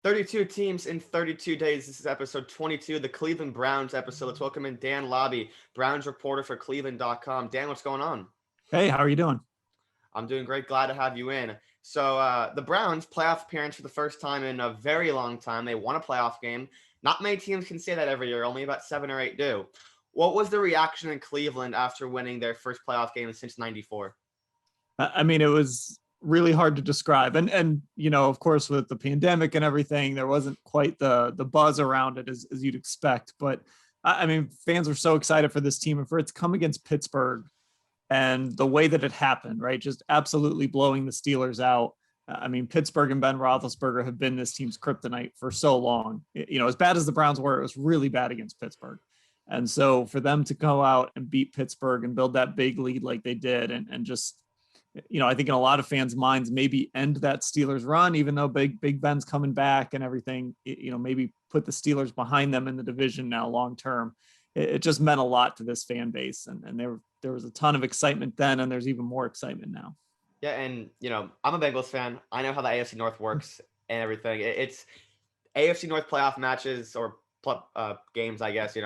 32 teams in 32 days. This is episode 22, the Cleveland Browns episode. Let's welcome in Dan Labbe, Browns reporter for Cleveland.com. Dan, what's going on? Hey, how are you doing? I'm doing great. Glad to have you in. So the Browns playoff appearance for the first time in a very long time. They won a playoff game. Not many teams can say that every year. Only about 7 or 8 do. What was the reaction in Cleveland after winning their first playoff game since '94? I mean, it was really hard to describe. And of course, with the pandemic and everything, there wasn't quite the buzz around it as you'd expect. But I mean, fans were so excited for this team and for it to come against Pittsburgh and the way that it happened, right? Just absolutely blowing the Steelers out. I mean, Pittsburgh and Ben Roethlisberger have been this team's kryptonite for so long. As bad as the Browns were, it was really bad against Pittsburgh. And so for them to go out and beat Pittsburgh and build that big lead like they did and just, I think in a lot of fans' minds, maybe end that Steelers run, even though Big Ben's coming back and everything, maybe put the Steelers behind them in the division now long term. It just meant a lot to this fan base. And there was a ton of excitement then, and there's even more excitement now. Yeah, and, I'm a Bengals fan. I know how the AFC North works and everything. It's AFC North playoff matches or games, I guess.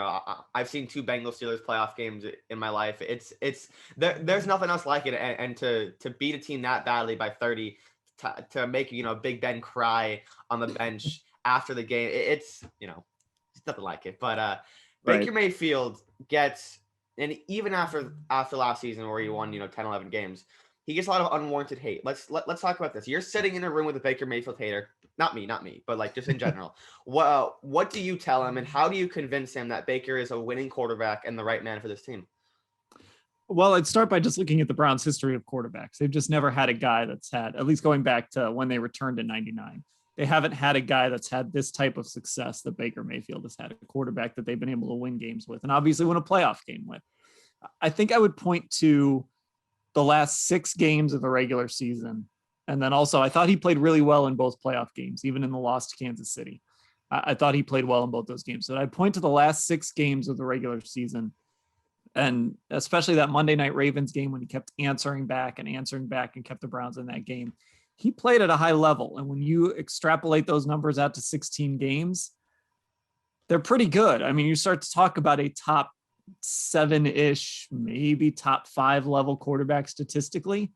I've seen 2 Bengals Steelers playoff games in my life. There's nothing else like it, and to beat a team that badly by 30, to make Big Ben cry on the bench after the game, it's nothing like it. But Baker Mayfield gets, and even after last season where he won 10, 11 games, he gets a lot of unwarranted hate. Let's talk about this. You're sitting in a room with a Baker Mayfield hater. Not me, but like just in general. What do you tell him, and how do you convince him that Baker is a winning quarterback and the right man for this team? Well, I'd start by just looking at the Browns' history of quarterbacks. They've just never had a guy that's had, at least going back to when they returned in '99, they haven't had a guy that's had this type of success that Baker Mayfield has had, a quarterback that they've been able to win games with and obviously win a playoff game with. I think I would point to the last 6 games of the regular season. And then also, I thought he played really well in both playoff games, even in the loss to Kansas City. I thought he played well in both those games. So I'd point to the last 6 games of the regular season, and especially that Monday night Ravens game when he kept answering back and kept the Browns in that game. He played at a high level. And when you extrapolate those numbers out to 16 games, they're pretty good. I mean, you start to talk about a top 7-ish, maybe top 5 level quarterback statistically.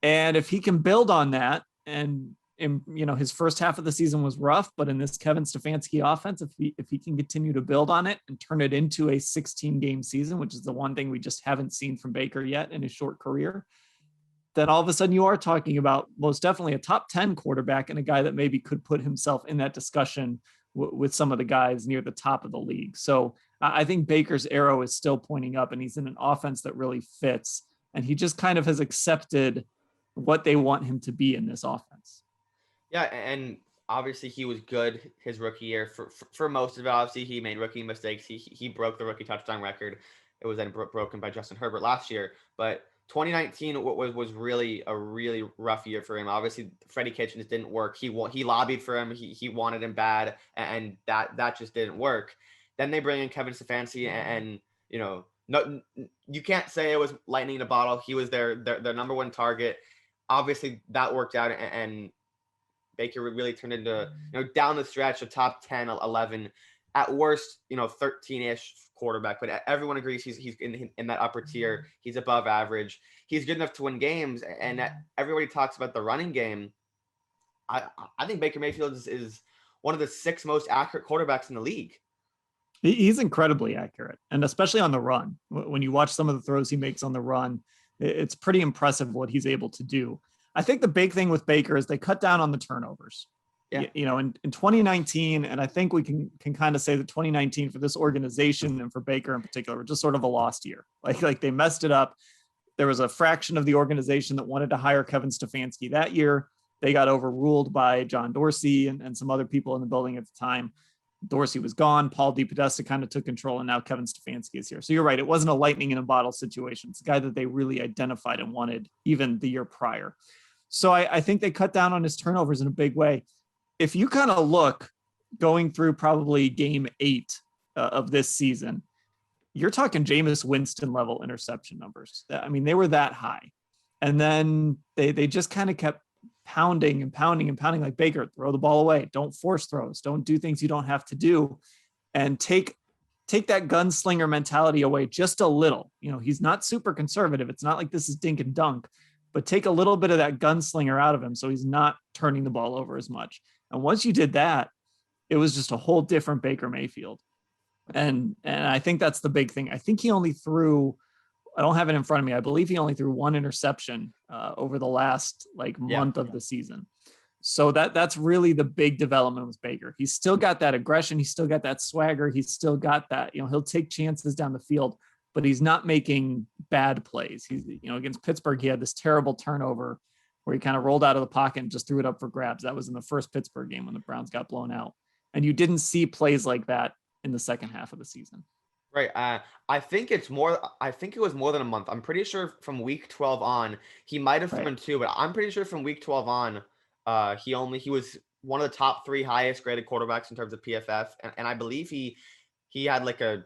And if he can build on that, and his first half of the season was rough, but in this Kevin Stefanski offense, if he can continue to build on it and turn it into a 16-game season, which is the one thing we just haven't seen from Baker yet in his short career, then all of a sudden you are talking about most definitely a top 10 quarterback and a guy that maybe could put himself in that discussion with some of the guys near the top of the league. So I think Baker's arrow is still pointing up, and he's in an offense that really fits, and he just kind of has accepted what they want him to be in this offense. Yeah, and obviously he was good his rookie year for most of it. Obviously he made rookie mistakes. He broke the rookie touchdown record. It was then broken by Justin Herbert last year. But 2019 was really a really rough year for him. Obviously Freddie Kitchens didn't work. He lobbied for him. He wanted him bad, and that just didn't work. Then they bring in Kevin Stefanski, and no, you can't say it was lightning in a bottle. He was their number one target. Obviously that worked out, and Baker really turned into, down the stretch of top 10, 11, at worst, 13-ish quarterback. But everyone agrees he's in that upper tier. He's above average. He's good enough to win games. And everybody talks about the running game. I think Baker Mayfield is one of the 6 most accurate quarterbacks in the league. He's incredibly accurate, and especially on the run. When you watch some of the throws he makes on the run, it's pretty impressive what he's able to do. I think the big thing with Baker is they cut down on the turnovers. Yeah. In 2019, and I think we can kind of say that 2019 for this organization and for Baker in particular was just sort of a lost year. Like they messed it up. There was a fraction of the organization that wanted to hire Kevin Stefanski that year. They got overruled by John Dorsey and some other people in the building at the time. Dorsey was gone. Paul DePodesta kind of took control, and now Kevin Stefanski is here. So you're right. It wasn't a lightning in a bottle situation. It's a guy that they really identified and wanted even the year prior. So I think they cut down on his turnovers in a big way. If you kind of look going through probably game 8 of this season, you're talking Jameis Winston level interception numbers. I mean, they were that high. And then they just kind of kept pounding and pounding and pounding like Baker, throw the ball away. Don't force throws. Don't do things you don't have to do, and take that gunslinger mentality away just a little. He's not super conservative. It's not like this is dink and dunk, but take a little bit of that gunslinger out of him so he's not turning the ball over as much. And once you did that, it was just a whole different Baker Mayfield. And I think that's the big thing. I think he only threw, I don't have it in front of me, I believe he only threw one interception over the last month of the season. So that's really the big development with Baker. He's still got that aggression. He's still got that swagger. He's still got that, he'll take chances down the field, but he's not making bad plays. He's, against Pittsburgh, he had this terrible turnover where he kind of rolled out of the pocket and just threw it up for grabs. That was in the first Pittsburgh game when the Browns got blown out. And you didn't see plays like that in the second half of the season. Right. I think it was more than a month. I'm pretty sure from week 12 on, he might have thrown two, but I'm pretty sure from week 12 on, he was one of the top 3 highest graded quarterbacks in terms of PFF. And I believe he had like a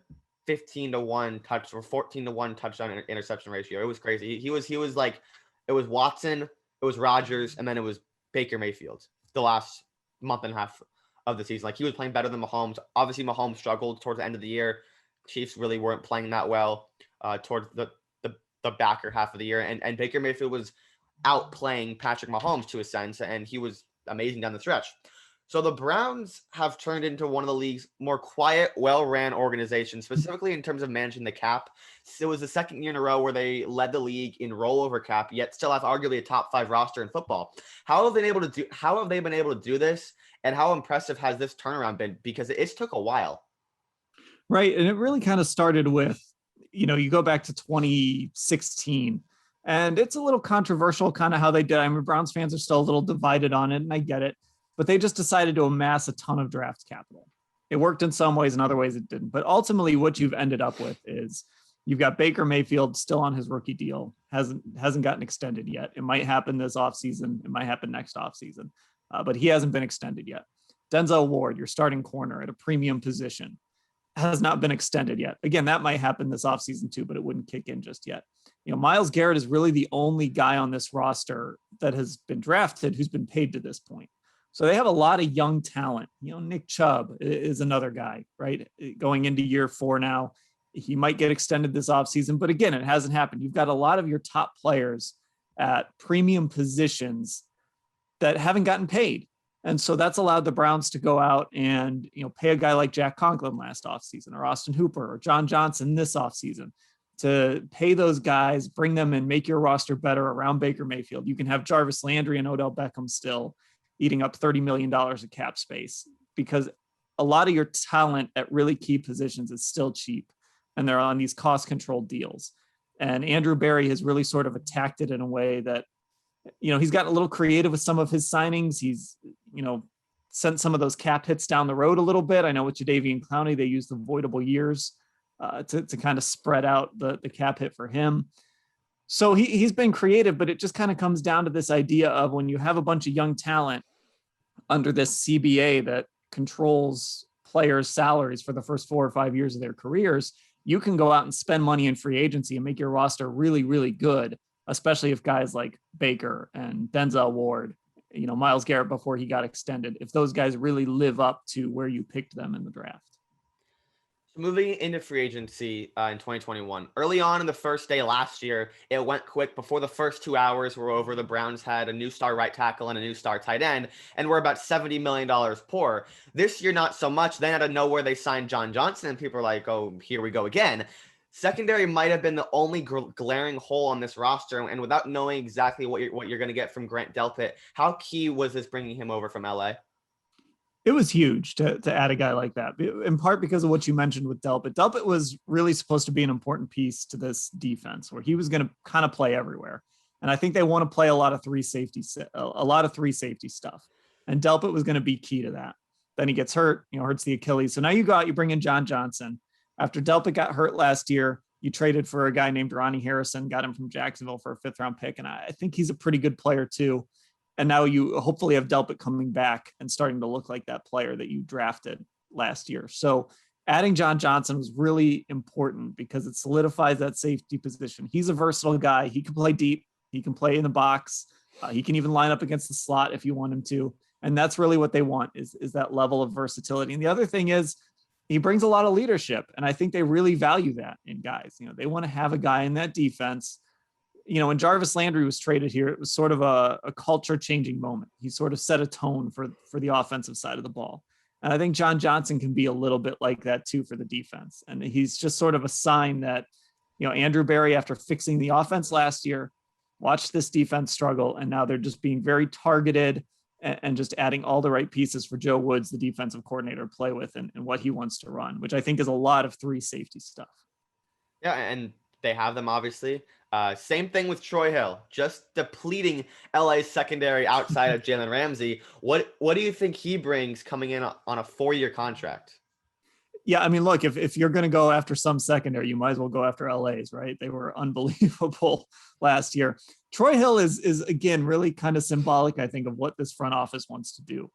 15-1 touch or 14-1 touchdown interception ratio. It was crazy. He was like, it was Watson, it was Rodgers, and then it was Baker Mayfield the last month and a half of the season. Like, he was playing better than Mahomes. Obviously Mahomes struggled towards the end of the year. Chiefs really weren't playing that well towards the backer half of the year. And Baker Mayfield was outplaying Patrick Mahomes to a sense, and he was amazing down the stretch. So the Browns have turned into one of the league's more quiet, well-ran organizations, specifically in terms of managing the cap. It was the second year in a row where they led the league in rollover cap, yet still have arguably a top 5 roster in football. How have they been able to do this, and how impressive has this turnaround been? Because it took a while. Right. And it really kind of started with, you go back to 2016, and it's a little controversial kind of how they did. I mean, Browns fans are still a little divided on it, and I get it, but they just decided to amass a ton of draft capital. It worked in some ways, in other ways it didn't. But ultimately what you've ended up with is you've got Baker Mayfield still on his rookie deal, hasn't gotten extended yet. It might happen this offseason. It might happen next offseason, but he hasn't been extended yet. Denzel Ward, your starting corner at a premium position, has not been extended yet. Again, that might happen this offseason too, but it wouldn't kick in just yet. Myles Garrett is really the only guy on this roster that has been drafted who's been paid to this point. So they have a lot of young talent. Nick Chubb is another guy, right? Going into year 4 now. He might get extended this offseason, but again, it hasn't happened. You've got a lot of your top players at premium positions that haven't gotten paid. And so that's allowed the Browns to go out and, pay a guy like Jack Conklin last offseason, or Austin Hooper, or John Johnson this offseason, to pay those guys, bring them and make your roster better around Baker Mayfield. You can have Jarvis Landry and Odell Beckham still eating up $30 million of cap space, because a lot of your talent at really key positions is still cheap, and they're on these cost controlled deals. And Andrew Berry has really sort of attacked it in a way that, he's gotten a little creative with some of his signings. He's, sent some of those cap hits down the road a little bit. I know with Jadeveon Clowney, they used the voidable years to kind of spread out the cap hit for him. So he's been creative, but it just kind of comes down to this idea of when you have a bunch of young talent under this CBA that controls players' salaries for the first 4 or 5 years of their careers, you can go out and spend money in free agency and make your roster really, really good, especially if guys like Baker and Denzel Ward, Myles Garrett before he got extended, if those guys really live up to where you picked them in the draft. Moving into free agency in 2021, early on in the first day last year, it went quick. Before the first 2 hours were over, the Browns had a new star right tackle and a new star tight end, and we're about $70 million poor. This year, not so much. Then out of nowhere, they signed John Johnson, and people are like, oh, here we go again. Secondary might have been the only glaring hole on this roster, and without knowing exactly what you're going to get from Grant Delpit, how key was this bringing him over from LA? It was huge to add a guy like that, in part because of what you mentioned with Delpit. Delpit was really supposed to be an important piece to this defense, where he was going to kind of play everywhere. And I think they want to play a lot of three safety stuff. And Delpit was going to be key to that. Then he gets hurt, hurts the Achilles. So now you go out, you bring in John Johnson. After Delpit got hurt last year, you traded for a guy named Ronnie Harrison, got him from Jacksonville for a 5th round pick. And I think he's a pretty good player too. And now you hopefully have Delpit coming back and starting to look like that player that you drafted last year. So adding John Johnson was really important because it solidifies that safety position. He's a versatile guy. He can play deep. He can play in the box. He can even line up against the slot if you want him to. And that's really what they want is that level of versatility. And the other thing is he brings a lot of leadership. And I think they really value that in guys. They want to have a guy in that defense. When Jarvis Landry was traded here, it was sort of a culture changing moment. He sort of set a tone for the offensive side of the ball. And I think John Johnson can be a little bit like that too for the defense. And he's just sort of a sign that, Andrew Berry, after fixing the offense last year, watched this defense struggle. And now they're just being very targeted and just adding all the right pieces for Joe Woods, the defensive coordinator, to play with and what he wants to run, which I think is a lot of 3 safety stuff. Yeah, and they have them, obviously. Same thing with Troy Hill, just depleting LA's secondary outside of Jalen Ramsey. What do you think he brings coming in on a 4-year contract? Yeah, I mean, look, if you're going to go after some secondary, you might as well go after LA's, right? They were unbelievable last year. Troy Hill is again, really kind of symbolic, I think, of what this front office wants to do.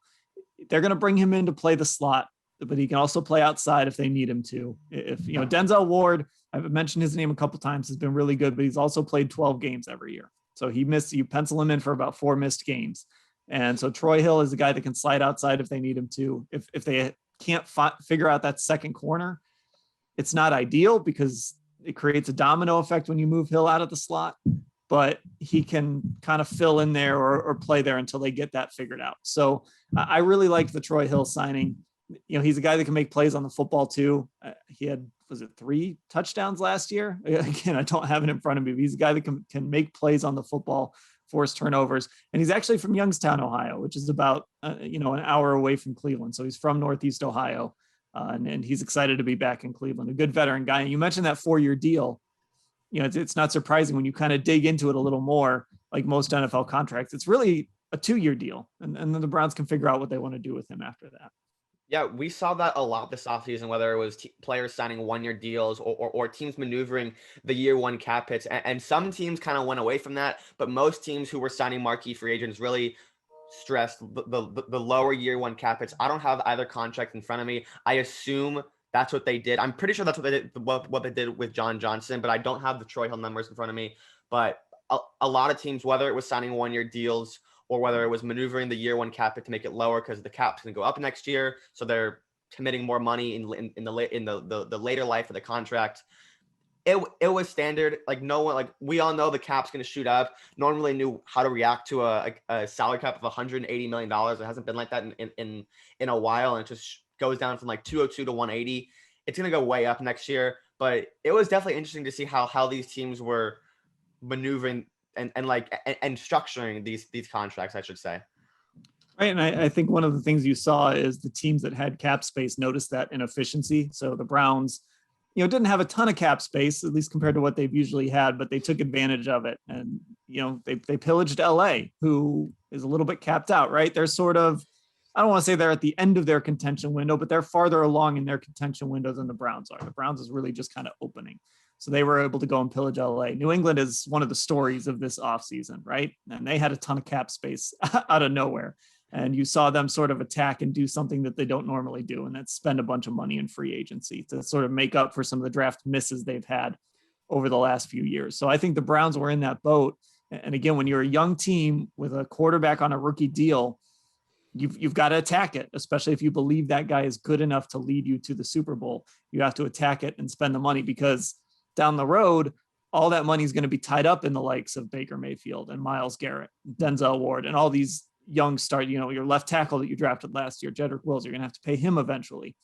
They're going to bring him in to play the slot, but he can also play outside if they need him to. If, Denzel Ward, I've mentioned his name a couple times, has been really good, but he's also played 12 games every year. So you pencil him in for about 4 missed games. And so Troy Hill is the guy that can slide outside if they need him to. If they can't figure out that second corner, it's not ideal because it creates a domino effect when you move Hill out of the slot, but he can kind of fill in there or play there until they get that figured out. So I really liked the Troy Hill signing. He's a guy that can make plays on the football too. He had, 3 touchdowns last year? Again, I don't have it in front of me, but he's a guy that can make plays on the football, force turnovers. And he's actually from Youngstown, Ohio, which is about, an hour away from Cleveland. So he's from Northeast Ohio. And he's excited to be back in Cleveland, a good veteran guy. And you mentioned that 4-year deal. It's not surprising when you kind of dig into it a little more, like most NFL contracts. It's really a 2-year deal. And then the Browns can figure out what they want to do with him after that. Yeah, we saw that a lot this offseason, whether it was players signing 1-year deals or teams maneuvering the year 1 cap hits. And some teams kind of went away from that, but most teams who were signing marquee free agents really stressed the lower year 1 cap hits. I don't have either contract in front of me. I assume that's what they did. I'm pretty sure that's what they did, what they did with John Johnson, but I don't have the Troy Hill numbers in front of me. But a lot of teams, whether it was signing 1-year deals or whether it was maneuvering the year 1 cap hit to make it lower because the cap's going to go up next year, so they're committing more money in the later life of the contract. It was standard. Like no one, like we all know the cap's going to shoot up. No one really knew how to react to a salary cap of $180 million. It hasn't been like that in a while, and it just goes down from like 202 to 180. It's going to go way up next year, but it was definitely interesting to see how these teams were maneuvering and structuring these contracts, I should say. Right. And I think one of the things you saw is the teams that had cap space noticed that inefficiency. So the Browns, didn't have a ton of cap space, at least compared to what they've usually had, but they took advantage of it. And, they pillaged LA, who is a little bit capped out, right? They're sort of, I don't want to say they're at the end of their contention window, but they're farther along in their contention window than the Browns are. The Browns is really just kind of opening. So they were able to go and pillage LA. New England is one of the stories of this offseason, right? And they had a ton of cap space out of nowhere. And you saw them sort of attack and do something that they don't normally do, and that's spend a bunch of money in free agency to sort of make up for some of the draft misses they've had over the last few years. So I think the Browns were in that boat. And again, when you're a young team with a quarterback on a rookie deal, you've got to attack it, especially if you believe that guy is good enough to lead you to the Super Bowl. You have to attack it and spend the money, because down the road, all that money is going to be tied up in the likes of Baker Mayfield and Myles Garrett, Denzel Ward, and all these young start, your left tackle that you drafted last year, Jedrick Wills, you're going to have to pay him eventually.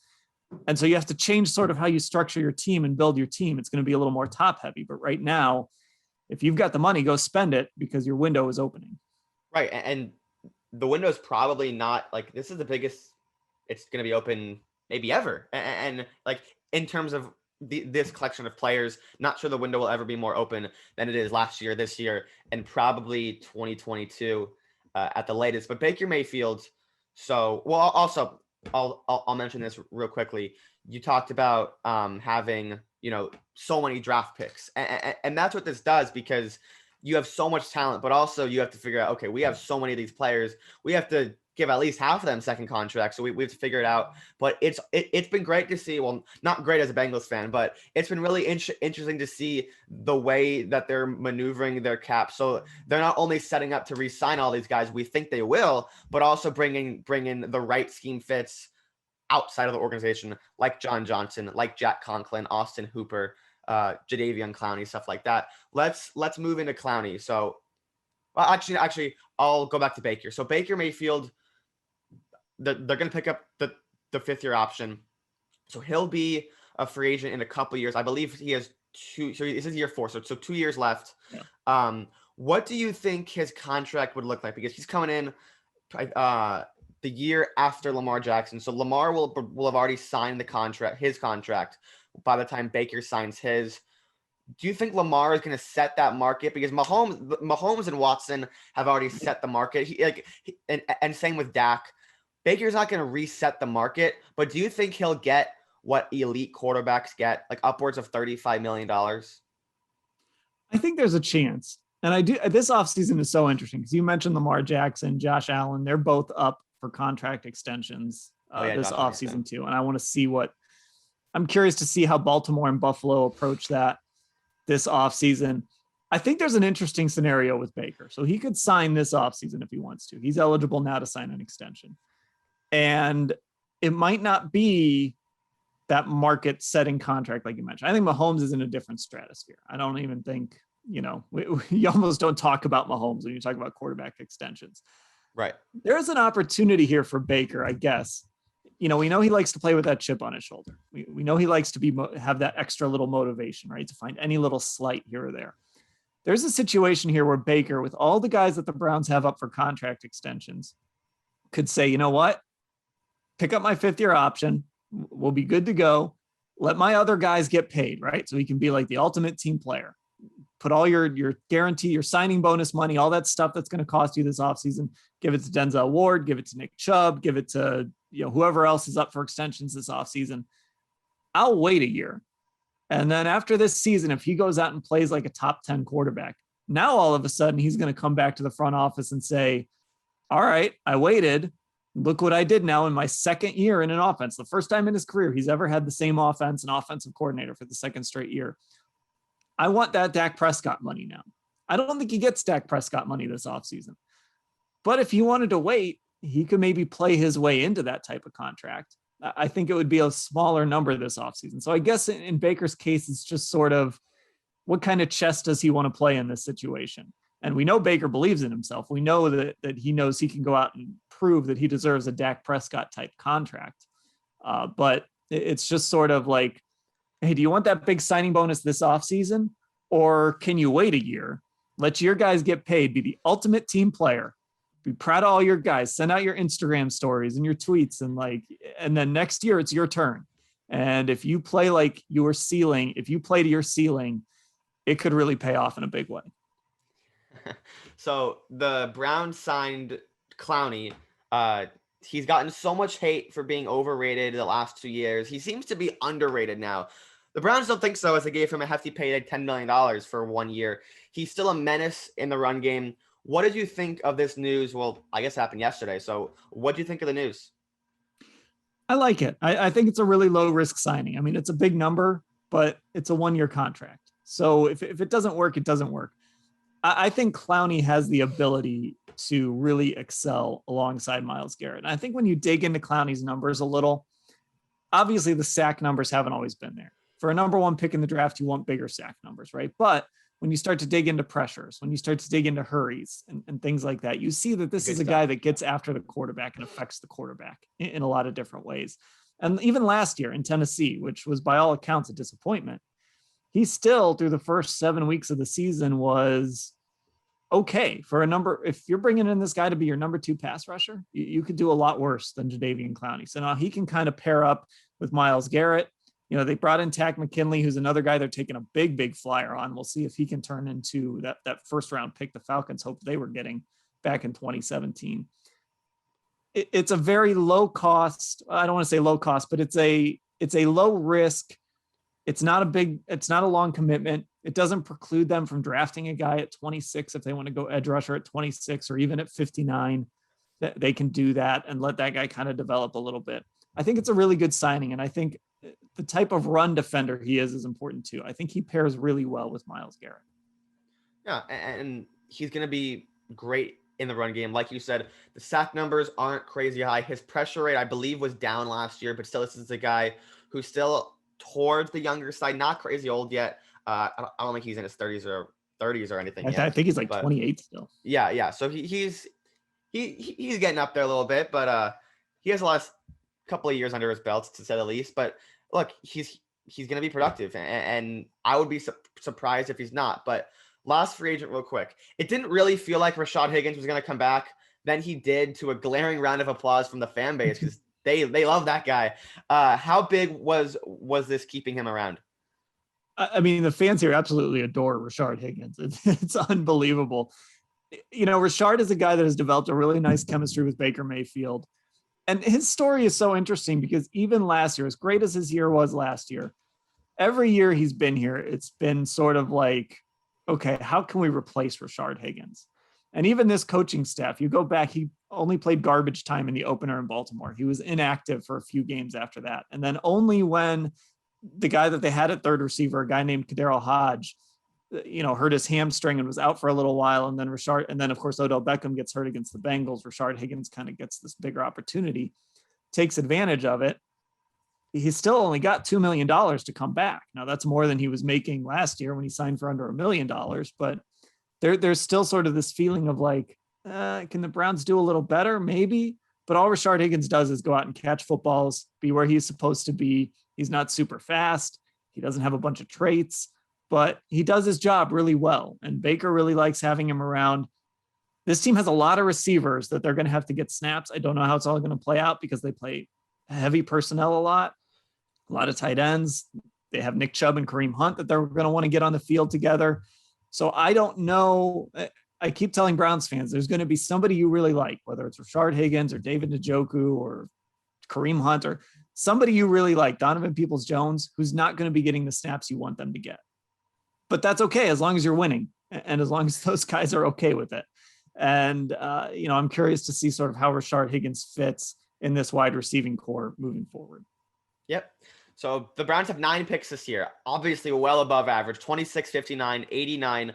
And so you have to change sort of how you structure your team and build your team. It's going to be a little more top heavy, but right now, if you've got the money, go spend it, because your window is opening. Right. And the window is probably not like, this is the biggest it's going to be open maybe ever. And like in terms of this collection of players, not sure the window will ever be more open than it is last year, this year, and probably 2022 at the latest. But Baker Mayfield. So, well, also I'll mention this real quickly. You talked about having, so many draft picks, and that's what this does, because you have so much talent, but also you have to figure out, okay, we have so many of these players. We have to give at least half of them second contracts. So we have to figure it out. But it's been great to see. Well, not great as a Bengals fan, but it's been really interesting to see the way that they're maneuvering their cap. So they're not only setting up to re-sign all these guys we think they will, but also bringing the right scheme fits outside of the organization, like John Johnson, like Jack Conklin, Austin Hooper, Jadeveon Clowney, stuff like that. Let's move into Clowney. So, well, actually, I'll go back to Baker. So Baker Mayfield, they're going to pick up the 5th-year option. So he'll be a free agent in a couple years. I believe he has 2. So this is year 4. So 2 years left. Yeah. What do you think his contract would look like? Because he's coming in the year after Lamar Jackson. So Lamar will have already signed his contract by the time Baker signs his. Do you think Lamar is going to set that market? Because Mahomes and Watson have already set the market. And same with Dak. Baker's not going to reset the market, but do you think he'll get what elite quarterbacks get, like upwards of $35 million? I think there's a chance. And I do. This offseason is so interesting because you mentioned Lamar Jackson, Josh Allen. They're both up for contract extensions this offseason too. And I want to see I'm curious to see how Baltimore and Buffalo approach that this offseason. I think there's an interesting scenario with Baker. So he could sign this offseason if he wants to. He's eligible now to sign an extension. And it might not be that market setting contract like you mentioned. I think Mahomes is in a different stratosphere. I don't even think, you almost don't talk about Mahomes when you talk about quarterback extensions. Right. There's an opportunity here for Baker, I guess. We know he likes to play with that chip on his shoulder. We know he likes to have that extra little motivation, right? To find any little slight here or there. There's a situation here where Baker, with all the guys that the Browns have up for contract extensions, could say, you know what? Pick up my 5th-year option. We'll be good to go. Let my other guys get paid, right? So he can be like the ultimate team player. Put all your guarantee, your signing bonus money, all that stuff that's going to cost you this offseason, give it to Denzel Ward, give it to Nick Chubb, give it to whoever else is up for extensions this offseason. I'll wait a year. And then after this season, if he goes out and plays like a top 10 quarterback, now all of a sudden he's going to come back to the front office and say, all right, I waited. Look what I did now in my 2nd year in an offense. The first time in his career he's ever had the same offense and offensive coordinator for the 2nd straight year. I want that Dak Prescott money now. I don't think he gets Dak Prescott money this offseason. But if he wanted to wait, he could maybe play his way into that type of contract. I think it would be a smaller number this offseason. So I guess in Baker's case, it's just sort of what kind of chess does he want to play in this situation? And we know Baker believes in himself. We know that he knows he can go out and prove that he deserves a Dak Prescott type contract. But it's just sort of like, hey, do you want that big signing bonus this offseason? Or can you wait a year, let your guys get paid, be the ultimate team player, be proud of all your guys, send out your Instagram stories and your tweets and then next year it's your turn. And if you play like your ceiling, if you play to your ceiling, it could really pay off in a big way. So the Browns signed Clowney. He's gotten so much hate for being overrated the last 2 years. He seems to be underrated now. The Browns don't think so, as they gave him a hefty payday, $10 million for 1 year. He's still a menace in the run game. What did you think of this news? Well, I guess it happened yesterday. So what do you think of the news? I like it. I think it's a really low risk signing. I mean, it's a big number, but it's a 1-year contract. So if it doesn't work, it doesn't work. I think Clowney has the ability to really excel alongside Myles Garrett. And I think when you dig into Clowney's numbers a little, obviously the sack numbers haven't always been there. For a number 1 pick in the draft, you want bigger sack numbers, right? But when you start to dig into pressures, when you start to dig into hurries and things like that, you see that this is a guy that gets after the quarterback and affects the quarterback in a lot of different ways. And even last year in Tennessee, which was by all accounts a disappointment, he still, through the first 7 weeks of the season, was okay for a number. If you're bringing in this guy to be your number 2 pass rusher, you could do a lot worse than Jadeveon Clowney. So now he can kind of pair up with Myles Garrett. They brought in Takk McKinley, who's another guy they're taking a big flyer on. We'll see if he can turn into that first round pick the Falcons hoped they were getting back in 2017. It's a very low cost. I don't want to say low cost, but it's a low risk. It's not a long commitment. It doesn't preclude them from drafting a guy at 26 if they want to go edge rusher at 26 or even at 59. that they can do that and let that guy kind of develop a little bit. I think it's a really good signing. And I think the type of run defender he is important too. I think he pairs really well with Myles Garrett. Yeah, and he's going to be great in the run game. Like you said, the sack numbers aren't crazy high. His pressure rate, I believe, was down last year, but still, this is a guy who's still towards the younger side, not crazy old yet. I don't think he's in his 30s or anything yet. I think he's like 28 still. Yeah. So he's getting up there a little bit, but he has the last couple of years under his belt, to say the least. But look, he's going to be productive, and I would be surprised if he's not. But last free agent, real quick. It didn't really feel like Rashard Higgins was going to come back. Then he did, to a glaring round of applause from the fan base, because they love that guy. How big was this keeping him around? I mean, the fans here absolutely adore Rashard Higgins. It's unbelievable. You know, Rashard is a guy that has developed a really nice chemistry with Baker Mayfield. And his story is so interesting because even last year, as great as his year was last year, every year he's been here, it's been sort of like, okay, how can we replace Rashard Higgins? And even this coaching staff, you go back, he only played garbage time in the opener in Baltimore. He was inactive for a few games after that. And then only when the guy that they had at third receiver, a guy named Kaderil Hodge, hurt his hamstring and was out for a little while. And then of course, Odell Beckham gets hurt against the Bengals. Rashard Higgins kind of gets this bigger opportunity, takes advantage of it. He still only got $2 million to come back. Now that's more than he was making last year when he signed for under $1 million, but there's still sort of this feeling of like, can the Browns do a little better? Maybe, but all Rashard Higgins does is go out and catch footballs, be where he's supposed to be. He's not super fast. He doesn't have a bunch of traits, but he does his job really well. And Baker really likes having him around. This team has a lot of receivers that they're going to have to get snaps. I don't know how it's all going to play out because they play heavy personnel a lot of tight ends. They have Nick Chubb and Kareem Hunt that they're going to want to get on the field together. So I don't know. I keep telling Browns fans, there's going to be somebody you really like, whether it's Rashard Higgins or David Njoku or Kareem Hunt or somebody you really like, Donovan Peoples-Jones, who's not going to be getting the snaps you want them to get. But that's okay as long as you're winning and as long as those guys are okay with it. And, I'm curious to see sort of how Rashard Higgins fits in this wide receiving core moving forward. Yep. So the Browns have 9 picks this year, obviously well above average, 26, 59, 89,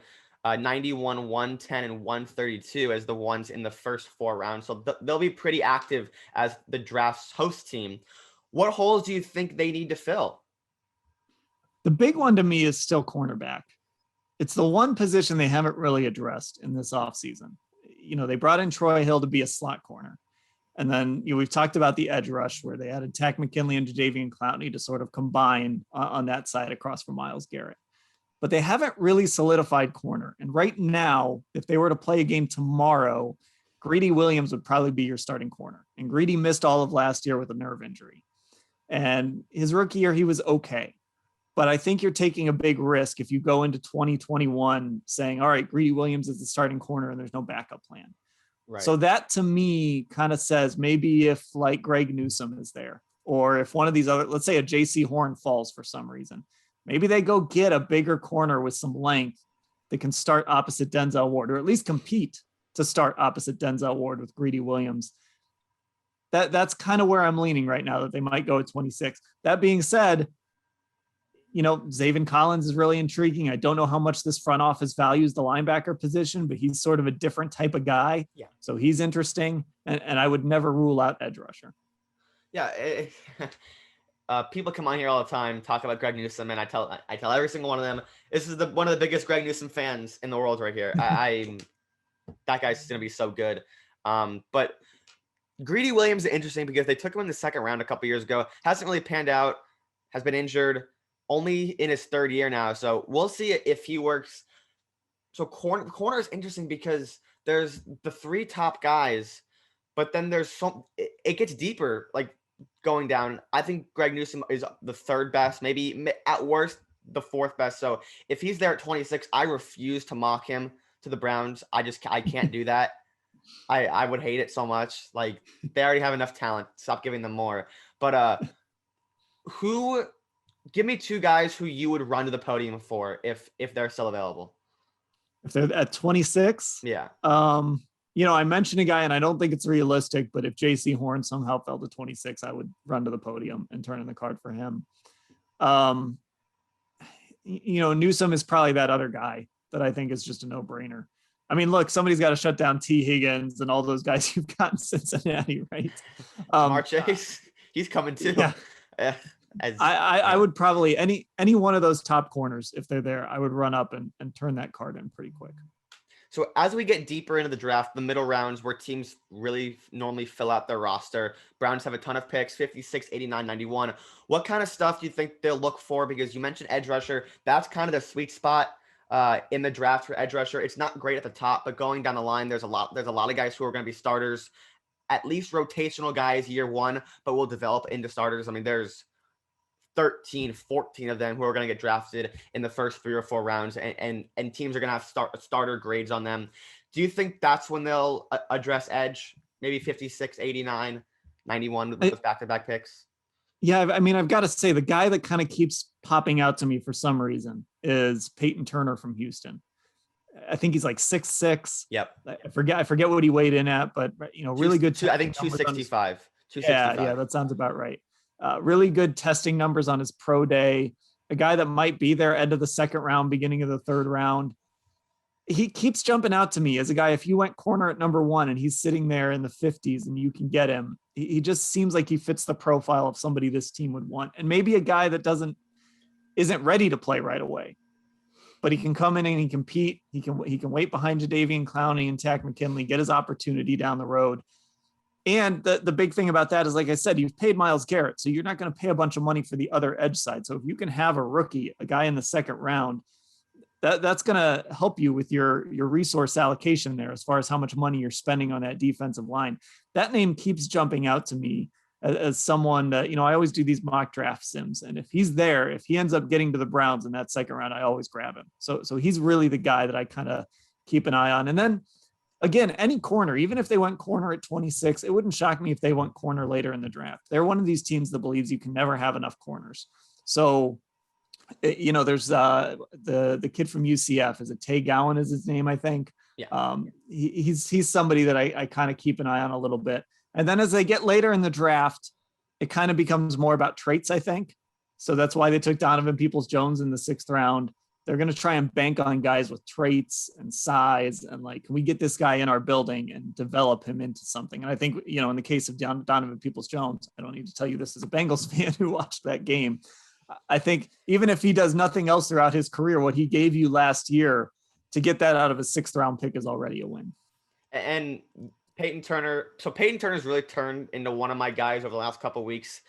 91, 110, and 132 as the ones in the first 4 rounds. So they'll be pretty active as the draft's host team. What holes do you think they need to fill? The big one to me is still cornerback. It's the one position they haven't really addressed in this offseason. They brought in Troy Hill to be a slot corner. And then we've talked about the edge rush where they added Takk McKinley and Jadeveon Clowney to sort of combine on that side across from Myles Garrett. But they haven't really solidified corner. And right now, if they were to play a game tomorrow, Greedy Williams would probably be your starting corner. And Greedy missed all of last year with a nerve injury. And his rookie year, he was okay. But I think you're taking a big risk if you go into 2021 saying, all right, Greedy Williams is the starting corner and there's no backup plan. Right. So that to me kind of says maybe if like Greg Newsome is there, or if one of these other, let's say a JC Horn falls for some reason, maybe they go get a bigger corner with some length that can start opposite Denzel Ward, or at least compete to start opposite Denzel Ward with Greedy Williams. That's kind of where I'm leaning right now, that they might go at 26. That being said, Zaven Collins is really intriguing. I don't know how much this front office values the linebacker position, but he's sort of a different type of guy. Yeah. So he's interesting. And I would never rule out edge rusher. Yeah. People come on here all the time, talk about Greg Newsome, and I tell every single one of them, this is one of the biggest Greg Newsome fans in the world right here. That guy's going to be so good. But Greedy Williams is interesting because they took him in the second round a couple years ago. Hasn't really panned out, has been injured. Only in his 3rd year now. So we'll see if he works. So corner is interesting because there's the 3 top guys, but then there's it gets deeper, like going down. I think Greg Newsome is the 3rd best, maybe at worst the 4th best. So if he's there at 26, I refuse to mock him to the Browns. I can't do that. I would hate it so much. Like, they already have enough talent. Stop giving them more. But give me 2 guys who you would run to the podium for if they're still available. If they're at 26? Yeah. I mentioned a guy, and I don't think it's realistic, but if J.C. Horn somehow fell to 26, I would run to the podium and turn in the card for him. Newsome is probably that other guy that I think is just a no-brainer. I mean, look, somebody's got to shut down T. Higgins and all those guys you've got in Cincinnati, right? Jamar Chase, he's coming too. Yeah. I would probably any one of those top corners, if they're there, I would run up and turn that card in pretty quick. So as we get deeper into the draft, the middle rounds where teams really normally fill out their roster, Browns have a ton of picks, 56, 89, 91. What kind of stuff do you think they'll look for? Because you mentioned edge rusher. That's kind of the sweet spot in the draft for edge rusher. It's not great at the top, but going down the line, there's a lot of guys who are going to be starters, at least rotational guys year one, but will develop into starters. I mean, there's 13, 14 of them who are going to get drafted in the first 3 or 4 rounds, and teams are going to have starter grades on them. Do you think that's when they'll address edge? Maybe 56, 89, 91 with those back-to-back picks? Yeah, I mean, I've got to say the guy that kind of keeps popping out to me for some reason is Peyton Turner from Houston. I think he's like 6'6". Yep. I forget what he weighed in at, but really good. I think 265. Yeah, that sounds about right. Really good testing numbers on his pro day. A guy that might be there end of the second round, beginning of the third round. He keeps jumping out to me as a guy. If you went corner at number 1 and he's sitting there in the 50s and you can get him, he just seems like he fits the profile of somebody this team would want. And maybe a guy that isn't ready to play right away, but he can come in and he compete. He can wait behind Jadeveon Clowney and Takk McKinley, get his opportunity down the road. And the big thing about that is, like I said, you've paid Myles Garrett, so you're not going to pay a bunch of money for the other edge side. So if you can have a rookie, a guy in the second round, that's going to help you with your resource allocation there as far as how much money you're spending on that defensive line. That name keeps jumping out to me as someone that, I always do these mock draft sims. And if he's there, if he ends up getting to the Browns in that second round, I always grab him. So he's really the guy that I kind of keep an eye on. And then, again, any corner, even if they went corner at 26, it wouldn't shock me if they went corner later in the draft. They're one of these teams that believes you can never have enough corners. So, there's the kid from UCF. Is it Tay Gowan is his name, I think. Yeah. He's somebody that I kind of keep an eye on a little bit. And then as they get later in the draft, it kind of becomes more about traits, I think. So that's why they took Donovan Peoples-Jones in the 6th round. They're going to try and bank on guys with traits and size and can we get this guy in our building and develop him into something? And I think, in the case of Donovan Peoples-Jones, I don't need to tell you this as a Bengals fan who watched that game. I think even if he does nothing else throughout his career, what he gave you last year, to get that out of a 6th round pick is already a win. And Peyton Turner's really turned into one of my guys over the last couple of weeks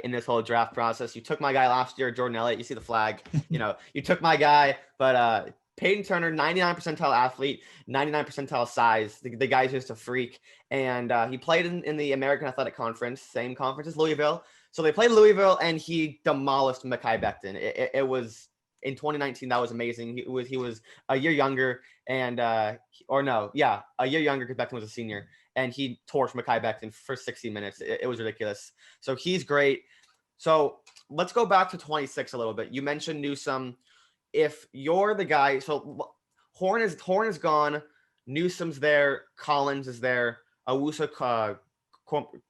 in this whole draft process. You took my guy last year, Jordan Elliott. You see the flag. You took my guy, but Peyton Turner, 99 percentile athlete, 99 percentile size. The guy's just a freak. And he played in the American Athletic Conference, same conference as Louisville. So they played Louisville, and he demolished Mekhi Becton. It was in 2019. That was amazing. He was a year younger, and a year younger because Becton was a senior, and he torched Mekhi Becton for 60 minutes. It was ridiculous. So he's great. So let's go back to 26 a little bit. You mentioned Newsome. If you're the guy, so Horn is gone. Newsome's there. Collins is there. Awusa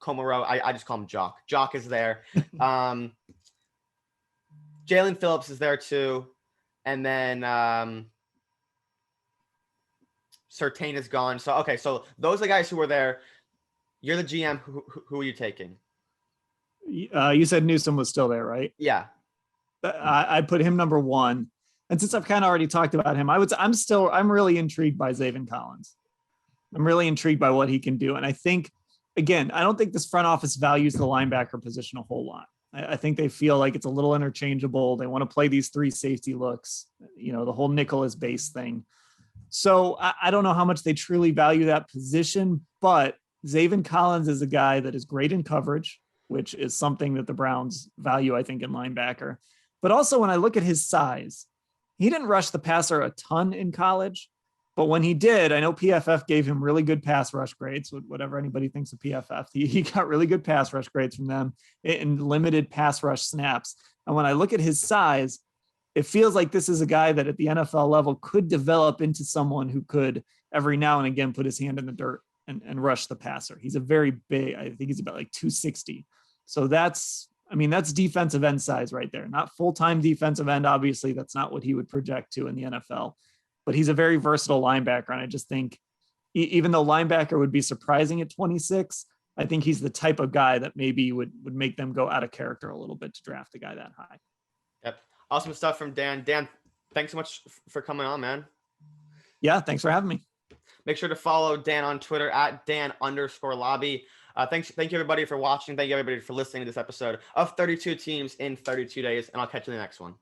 Komaro, I just call him Jock. Jock is there. Jalen Phillips is there too. And then Surtain is gone. So, okay, so those are the guys who were there. You're the GM. Who are you taking? You said Newsome was still there, right? Yeah. I put him number 1. And since I've kind of already talked about him, I'm really intrigued by Zaven Collins. I'm really intrigued by what he can do. And I think, again, I don't think this front office values the linebacker position a whole lot. I think they feel like it's a little interchangeable. They want to play these 3 safety looks, the whole nickel is base thing. So I don't know how much they truly value that position, but Zaven Collins is a guy that is great in coverage, which is something that the Browns value, I think, in linebacker. But also when I look at his size, he didn't rush the passer a ton in college. But when he did, I know PFF gave him really good pass rush grades, whatever anybody thinks of PFF. He got really good pass rush grades from them in limited pass rush snaps. And when I look at his size, it feels like this is a guy that at the NFL level could develop into someone who could every now and again put his hand in the dirt and rush the passer. He's a very big, I think he's about like 260. So that's defensive end size right there. Not full-time defensive end. Obviously, that's not what he would project to in the NFL, but he's a very versatile linebacker. And I just think even though linebacker would be surprising at 26, I think he's the type of guy that maybe would make them go out of character a little bit to draft a guy that high. Yep. Awesome stuff from Dan. Dan, thanks so much for coming on, man. Yeah. Thanks for having me. Make sure to follow Dan on Twitter at Dan_Labbe. Thank you everybody for watching. Thank you everybody for listening to this episode of 32 Teams in 32 Days, and I'll catch you in the next one.